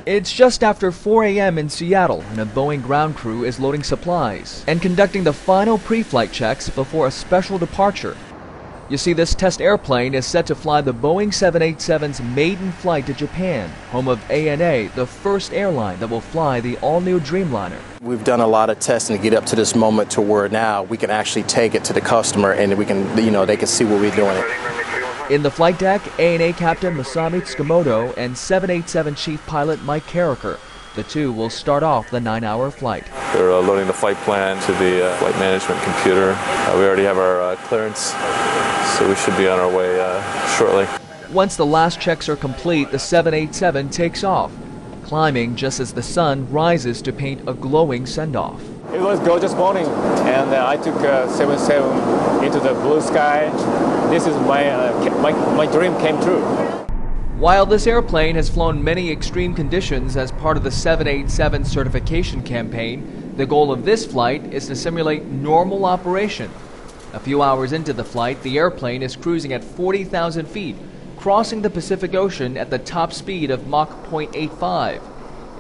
It's just after 4 a.m. in Seattle, and a Boeing ground crew is loading supplies and conducting the final pre-flight checks before a special departure. You see, this test airplane is set to fly the Boeing 787's maiden flight to Japan, home of ANA, the first airline that will fly the all-new Dreamliner. We've done a lot of testing to get up to this moment to where now we can actually take it to the customer and we can, they can see what we're doing. In the flight deck, ANA Captain Masami Tsukamoto and 787 Chief Pilot Mike Carricker. The two will start off the 9-hour flight. They're loading the flight plan to the flight management computer. We already have our clearance, so we should be on our way shortly. Once the last checks are complete, the 787 takes off, climbing just as the sun rises to paint a glowing send-off. It was a gorgeous morning, and I took 787 into the blue sky. This is my dream came true. While this airplane has flown many extreme conditions as part of the 787 certification campaign, the goal of this flight is to simulate normal operation. A few hours into the flight, the airplane is cruising at 40,000 feet, crossing the Pacific Ocean at the top speed of Mach 0.85.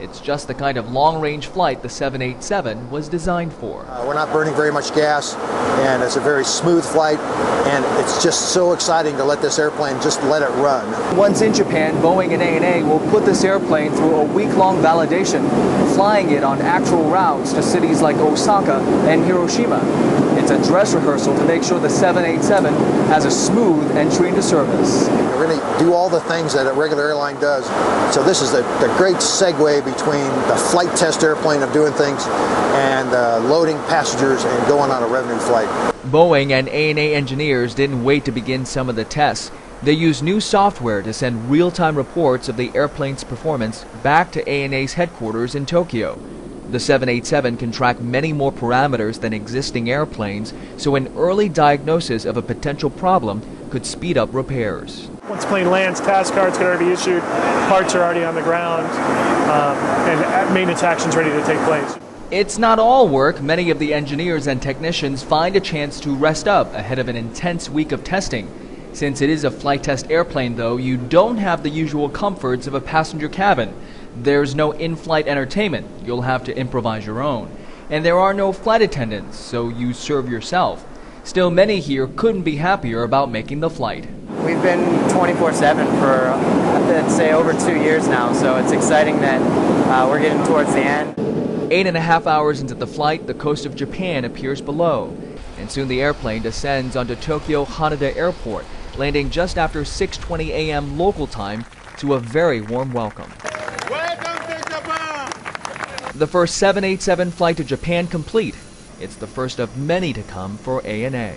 It's just the kind of long-range flight the 787 was designed for. We're not burning very much gas, and it's a very smooth flight, and it's just so exciting to let this airplane just let it run. Once in Japan, Boeing and ANA will put this airplane through a week-long validation, flying it on actual routes to cities like Osaka and Hiroshima. It's a dress rehearsal to make sure the 787 has a smooth entry into service. We're going to do all the things that a regular airline does. So this is the great segue between the flight test airplane of doing things and loading passengers and going on a revenue flight. Boeing and ANA engineers didn't wait to begin some of the tests. They used new software to send real-time reports of the airplane's performance back to ANA's headquarters in Tokyo. The 787 can track many more parameters than existing airplanes, so an early diagnosis of a potential problem could speed up repairs. Once the plane lands, task cards can already be issued, parts are already on the ground, and maintenance actions ready to take place. It's not all work. Many of the engineers and technicians find a chance to rest up ahead of an intense week of testing. Since it is a flight test airplane, though, you don't have the usual comforts of a passenger cabin. There's no in-flight entertainment. You'll have to improvise your own. And there are no flight attendants, so you serve yourself. Still, many here couldn't be happier about making the flight. We've been 24/7 for, I'd say, over 2 years now, so it's exciting that we're getting towards the end. 8.5 hours into the flight, the coast of Japan appears below, and soon the airplane descends onto Tokyo Haneda Airport, landing just after 6:20 a.m. local time to a very warm welcome. Welcome to Japan! The first 787 flight to Japan complete. It's the first of many to come for ANA.